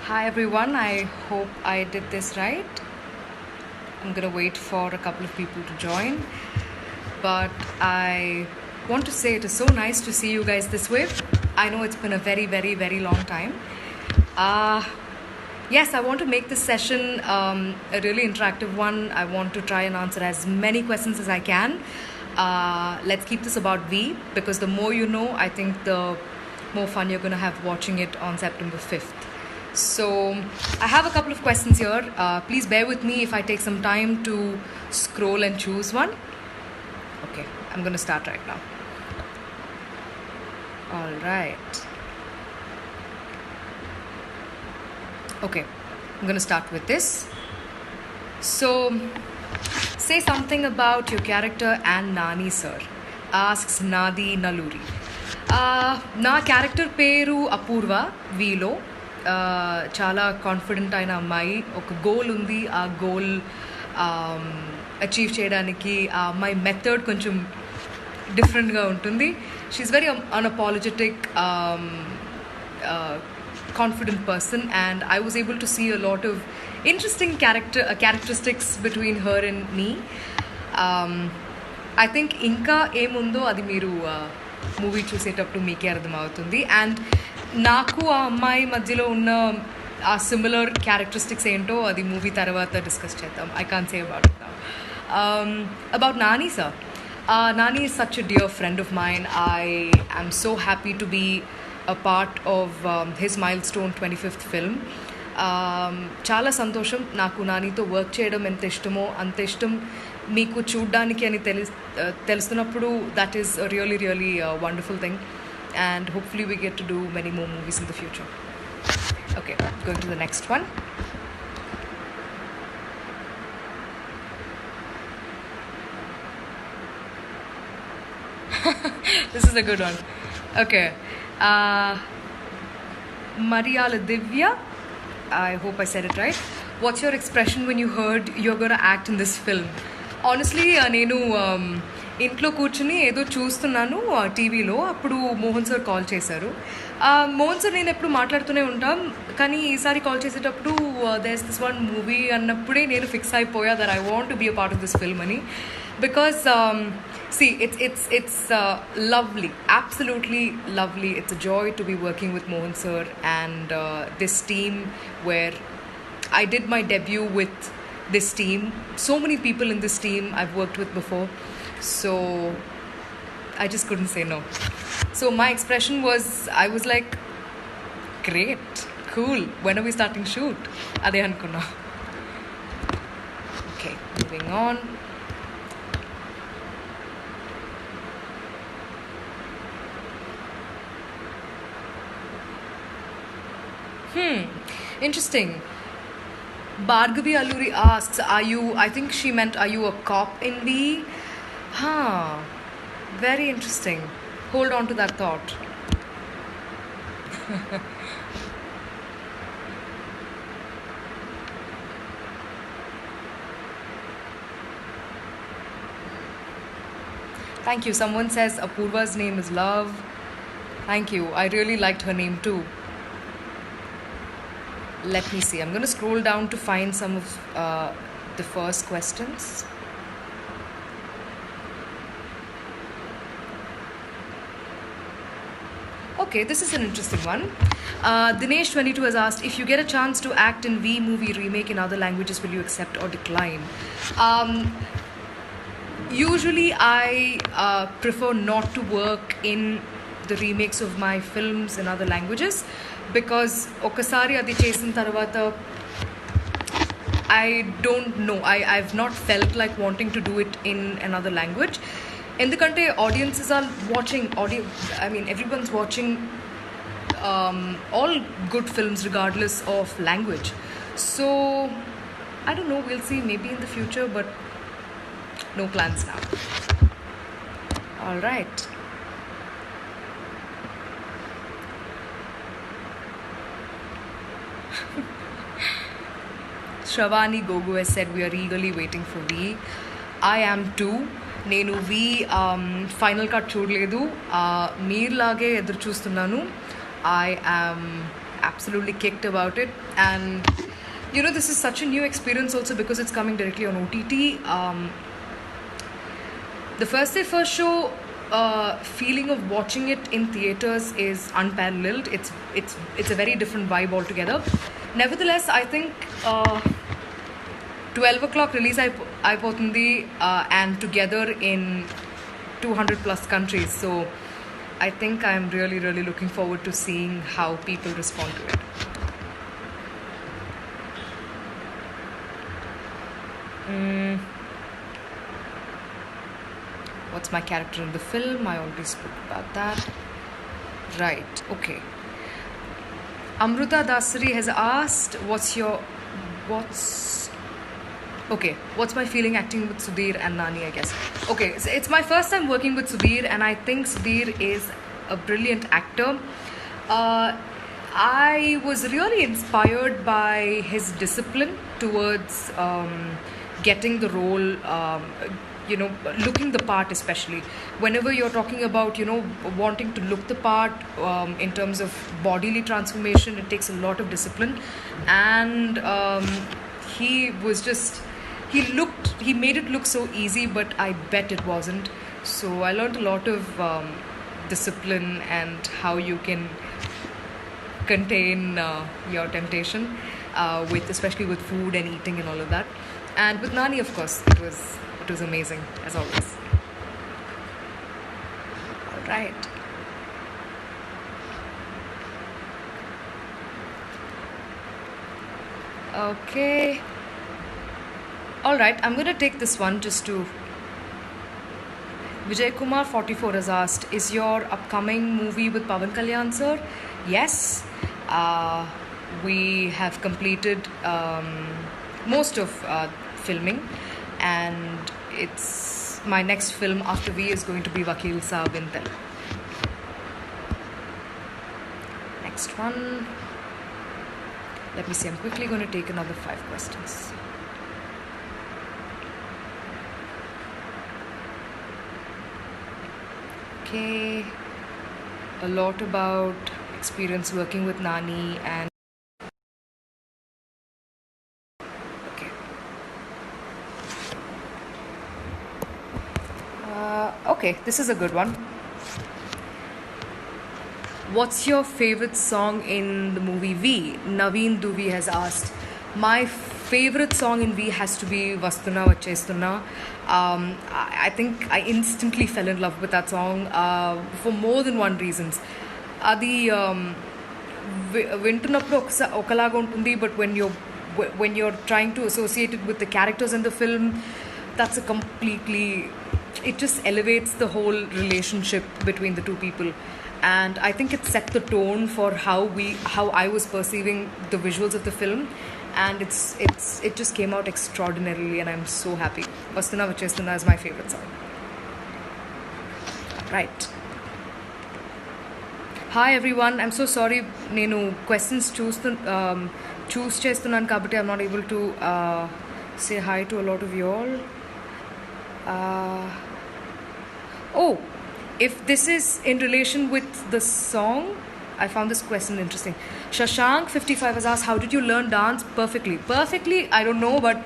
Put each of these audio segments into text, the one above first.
Hi everyone, I hope I did this right. I'm gonna wait for a couple of people to join, but I want to say it is so nice to see you guys this way. I know it's been a very long time. Yes, I want to make this session a really interactive one. I want to try and answer as many questions as I can. Let's keep this about V, because the more you know, I think the more fun you're going to have watching it on September 5th. So I have a couple of questions here. Please bear with me if I take some time to scroll and choose one. Okay, I'm going to start right now. All right. Okay, I'm going to start with this. So, say something about your character and Nani sir, asks Nadi Naluri. నా character పేరు అపూర్వ వీలో చాలా confident అయిన అమ్మాయి. ఒక goal ఉంది, ఆ goal achieve చేయడానికి ఆ అమ్మాయి మెథడ్ కొంచెం డిఫరెంట్గా ఉంటుంది. She's very unapologetic confident person, and I was able to see a lot of interesting characteristics between her and me. I think ఇంకా ఏముందో అది మీరు మూవీ చూసేటప్పుడు మీకే అర్థమవుతుంది. అండ్ నాకు ఆ అమ్మాయి మధ్యలో ఉన్న ఆ సిమిలర్ క్యారెక్టరిస్టిక్స్ ఏంటో అది మూవీ తర్వాత డిస్కస్ చేద్దాం. I can't say about it now. About Nani sir, Nani is such a dear friend of mine. I am so happy to be a part of his milestone 25th film. చాలా సంతోషం. నాకు నానితో work చేయడం ఎంత ఇష్టమో అంత ఇష్టం మీకు చూడ్డానికి అని తెలుస్తున్నప్పుడు that is a really wonderful thing, and hopefully we get to do many more movies in the future. Okay, going to the next one. This is a good one. Okay. Mariala Divya, I hope I said it right. What's your expression when you heard you're going to act in this film? Honestly, నేను ఇంట్లో కూర్చుని ఏదో చూస్తున్నాను టీవీలో. అప్పుడు Mohan sir call చేశారు. Mohan sir నేను ఎప్పుడు మాట్లాడుతూనే ఉంటాం, కానీ ఈసారి కాల్ చేసేటప్పుడు there's this one మూవీ అన్నప్పుడే నేను ఫిక్స్ అయిపోయా that I want to be a part of this film అని. Because see, it's lovely, absolutely lovely. It's a joy to be working with Mohan sir and this team, where I did my debut with this team. So many people in this team I've worked with before, so I just couldn't say no. So my expression was, I was like, great, cool, when are we starting shoot? Ade anukunna. Okay, moving on. Interesting. Bhargavi Alluri asks, I think she meant, are you a cop in V? Very interesting. Hold on to that thought. Thank you. Someone says Apurva's name is Love. Thank you. I really liked her name too. Let me see. I'm going to scroll down to find some of the first questions. Okay, this is an interesting one. Dinesh22 has asked, if you get a chance to act in V movie remake in other languages, will you accept or decline? Usually I prefer not to work in the remakes of my films in other languages, because ఒకసారి అది చేసిన తర్వాత I don't know, I've not felt like wanting to do it in another language. ఎందుకంటే audiences are watching, everyone's watching all good films regardless of language. So I don't know, we'll see, maybe in the future, but no plans now. All right. Shravani Gogu has said, we are eagerly waiting for V. I am too. నేను వి final cut చూడలేదు, మీరులాగే ఎదురు చూస్తున్నాను. I am absolutely kicked about it. And this is such a new experience also because it's coming directly on OTT. The first day first show feeling of watching it in theaters is unparalleled. It's a very different vibe altogether. Nevertheless, I think 12 o'clock release అయిపోతుంది and together in 200 plus countries. So I think I'm really, really looking forward to seeing how people respond to it. What's my character in the film? I already spoke about that. Right, okay. Amruta Dasari has asked, what's my feeling acting with Sudhir and Nani, I guess. Okay, so it's my first time working with Sudhir, and I think Sudhir is a brilliant actor. I was really inspired by his discipline towards getting the role, looking the part, especially. Whenever you're talking about, wanting to look the part in terms of bodily transformation, it takes a lot of discipline. And he made it look so easy, but I bet it wasn't. So I learned a lot of discipline and how you can contain your temptation, especially with food and eating and all of that. And with Nani, of course, it was amazing, as always. All right. Okay. All right, I'm going to take this one just to... Vijay Kumar 44 has asked, is your upcoming movie with Pawan Kalyan, sir? Yes. We have completed most of filming, and it's my next film after V is going to be Vakil Saab in Telugu. Next one. Let me see, I'm quickly going to take another 5 questions. Okay. A lot about experience working with Nani and... Okay. Okay, this is a good one. What's your favorite song in the movie V? Naveen Duvi has asked. My favorite song in V has to be Vastuna Vachestunna. I think I instantly fell in love with that song for more than one reasons. Adi వింటున్నప్పుడు ఒకలాగా ఉంటుంది, but when you're trying to associate it with the characters in the film, that's a completely... It just elevates the whole relationship between the two people. And I think it set the tone for how I was perceiving the visuals of the film, and it just came out extraordinarily, and I'm so happy. Vastuna Vachestunna is my favorite song. Right. Hi everyone, I'm so sorry. Nenu questions choose chestunnanu kabatti I'm not able to say hi to a lot of you all. If this is in relation with the song, I found this question interesting. Shashank 55 has asked, how did you learn dance? Perfectly, I don't know, but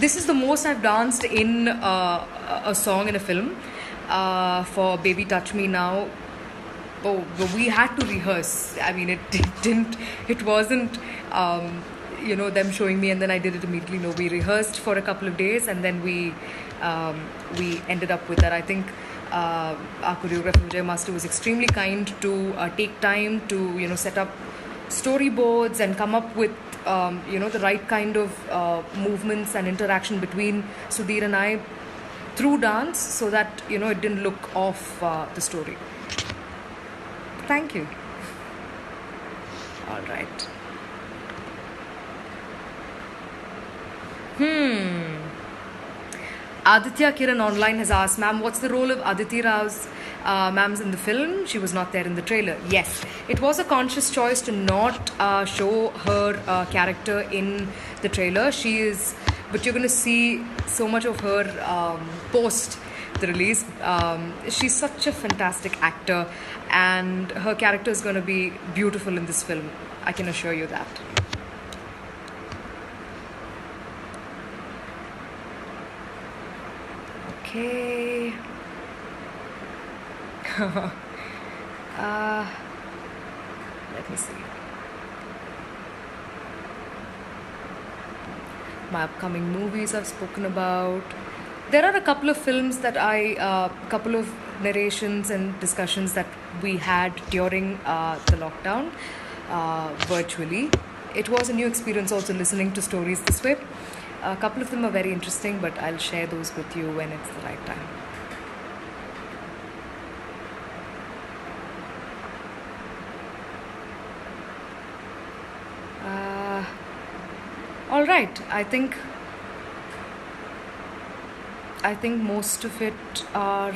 this is the most I've danced in a song in a film. For Baby Touch Me Now, we had to rehearse. I mean, it wasn't them showing me and then I did it immediately. No, we rehearsed for a couple of days, and then we ended up with that. I think our choreographer Vijay Master was extremely kind to take time to set up storyboards and come up with the right kind of movements and interaction between Sudhir and I through dance, so that it didn't look off the story. Thank you. All right. Aditya Kiran online has asked, ma'am, what's the role of Aditi Rao's ma'am's in the film? She was not there in the trailer. Yes, it was a conscious choice to not show her character in the trailer. But you're going to see so much of her post the release. She's such a fantastic actor, and her character is going to be beautiful in this film. I can assure you that. Okay. Let me see. My upcoming movies I've spoken about. There are a couple of films that couple of narrations and discussions that we had during the lockdown virtually. It was a new experience also listening to stories this way. A couple of them are very interesting, but I'll share those with you when it's the right time. All right, I think most of it are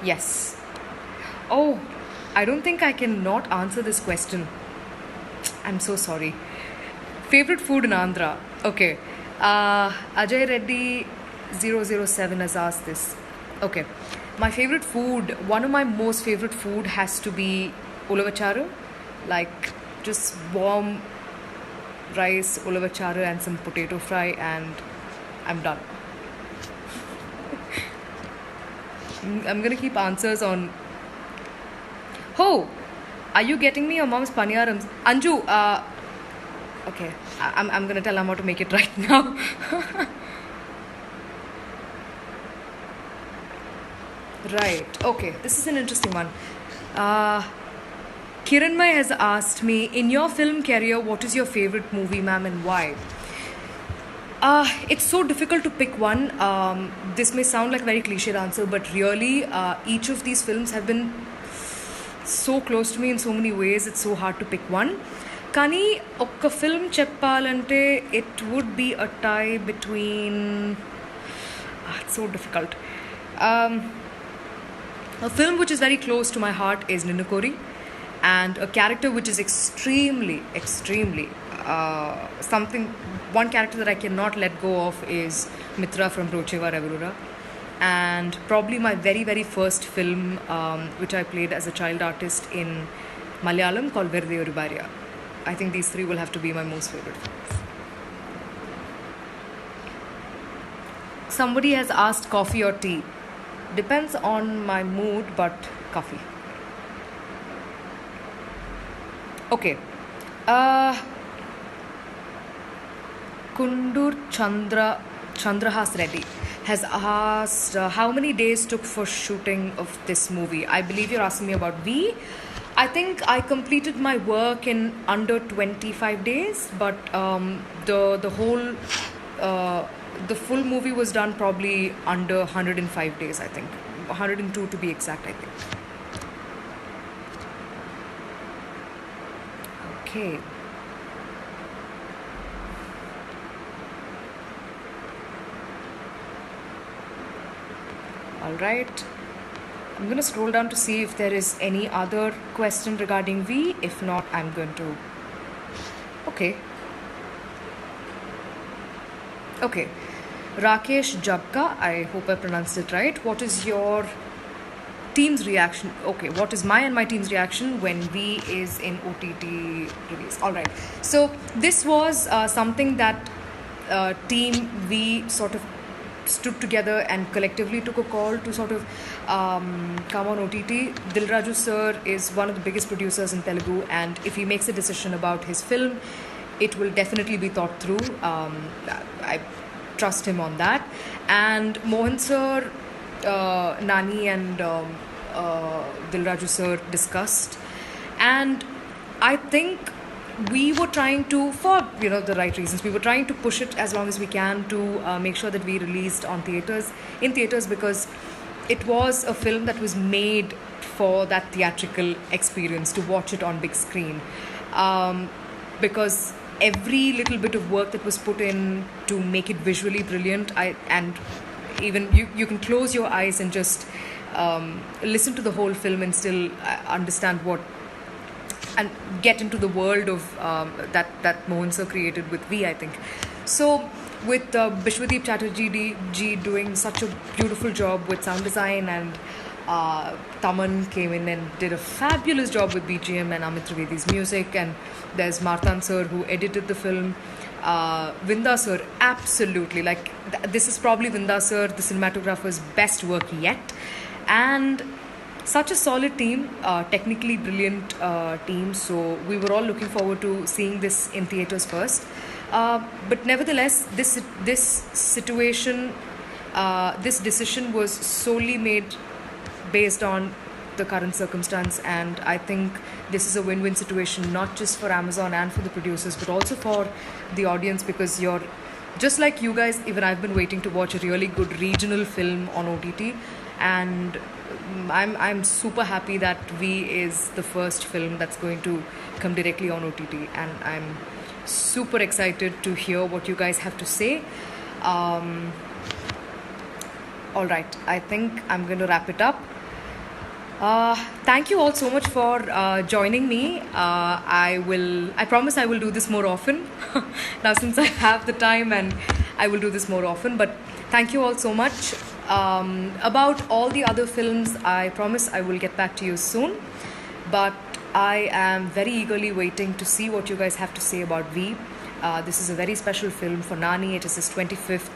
yes. Oh, I don't think I can not answer this question. I'm so sorry. Favorite food in Andhra? Okay. Ajay Reddy 007 has asked this. Okay. My favorite food, one of my most favorite food has to be ulavacharu. Like just warm rice, ulavacharu and some potato fry and I'm done. I'm gonna keep answers on. Oh, are you getting me your mom's paniyarams? Anju, okay, I'm gonna tell Amma to make it right now. Right, okay, this is an interesting one. Kiranmay has asked me, in your film career, what is your favorite movie, ma'am, and why? It's so difficult to pick one. This may sound like a very cliched answer, but really, each of these films have been so close to me in so many ways. It's so hard to pick one. Kani okka film cheppalante, it would be a tie between. It's so difficult. A film which is very close to my heart is Ninukori, and a character which is extremely one character that I cannot let go of is Mitra from Rocheva Revarura. And probably my very first film which I played as a child artist in Malayalam called Verde Orubaria. I think these three will have to be my most favorite films. Somebody has asked coffee or tea. Depends on my mood, but coffee. Okay. Kundur Chandrahas Reddy has asked how many days took for shooting of this movie. I believe you're asking me about V. I think I completed my work in under 25 days, but the full movie was done probably under 105 days, I think. 102 to be exact, I think. Okay. All right. I'm going to scroll down to see if there is any other question regarding V. If not, I'm going to... Okay. Rakesh Jabka, I hope I pronounced it right. What is your team's reaction? Okay, what is my and my team's reaction when V is in OTT release? All right. So this was something that Team V sort of stood together and collectively took a call to sort of come on OTT. Dilraju sir is one of the biggest producers in Telugu, and if he makes a decision about his film, it will definitely be thought through. I trust him on that. And Mohan sir, Nani and Dilraju sir discussed, and I think we were trying to, for the right reasons, we were trying to push it as long as we can to make sure that we released in theaters, because it was a film that was made for that theatrical experience, to watch it on big screen, because every little bit of work that was put in to make it visually brilliant, and even you can close your eyes and just listen to the whole film and still understand what and get into the world of that Mohan sir created with V, I think. So with Bishwadeep Chatterjee ji doing such a beautiful job with sound design, and Taman came in and did a fabulous job with BGM and Amit Trivedi's music, and there's Martan sir who edited the film. Vinda sir, absolutely, like this is probably Vinda sir, the cinematographer's best work yet, and such a solid team, technically brilliant team. So we were all looking forward to seeing this in theaters first. But nevertheless, this situation, this decision was solely made based on the current circumstance, and I think this is a win-win situation, not just for Amazon and for the producers, but also for the audience, because you're just like you guys. Even I've been waiting to watch a really good regional film on OTT, and I'm super happy that V is the first film that's going to come directly on OTT, and I'm super excited to hear what you guys have to say. All right, I think I'm going to wrap it up. Thank you all so much for joining me. I promise I will do this more often. Now, since I have the time, and I will do this more often. But thank you all so much. About all the other films, I promise I will get back to you soon. But I am very eagerly waiting to see what you guys have to say about V. This is a very special film for Nani. It is his 25th.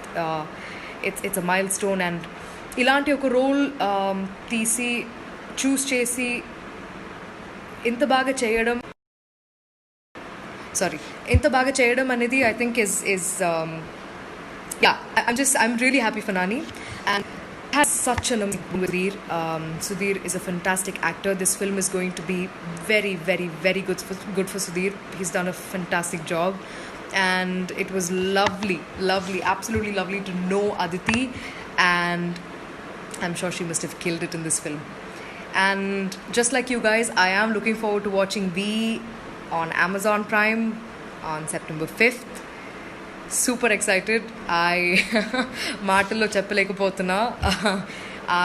It's a milestone, and ilanti oka role తీసి చూస్ చేసి ఇంత బాగా చేయడం అనేది I think is I'm really happy for Nani, and has such an amazing Sudhir. Sudhir is a fantastic actor. This film is going to be very, very, very good for Sudhir. He's done a fantastic job, and it was lovely, absolutely lovely to know Aditi, and I'm sure she must have killed it in this film. And just like you guys, I am looking forward to watching V on Amazon Prime on September 5th. Super excited. మాటల్లో చెప్పలేకపోతున్నా.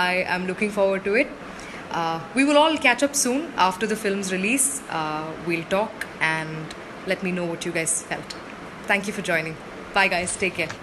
I am looking forward to it. We will all catch up soon after the film's release. We'll talk and let me know what you guys felt. Thank you for joining. Bye guys, take care.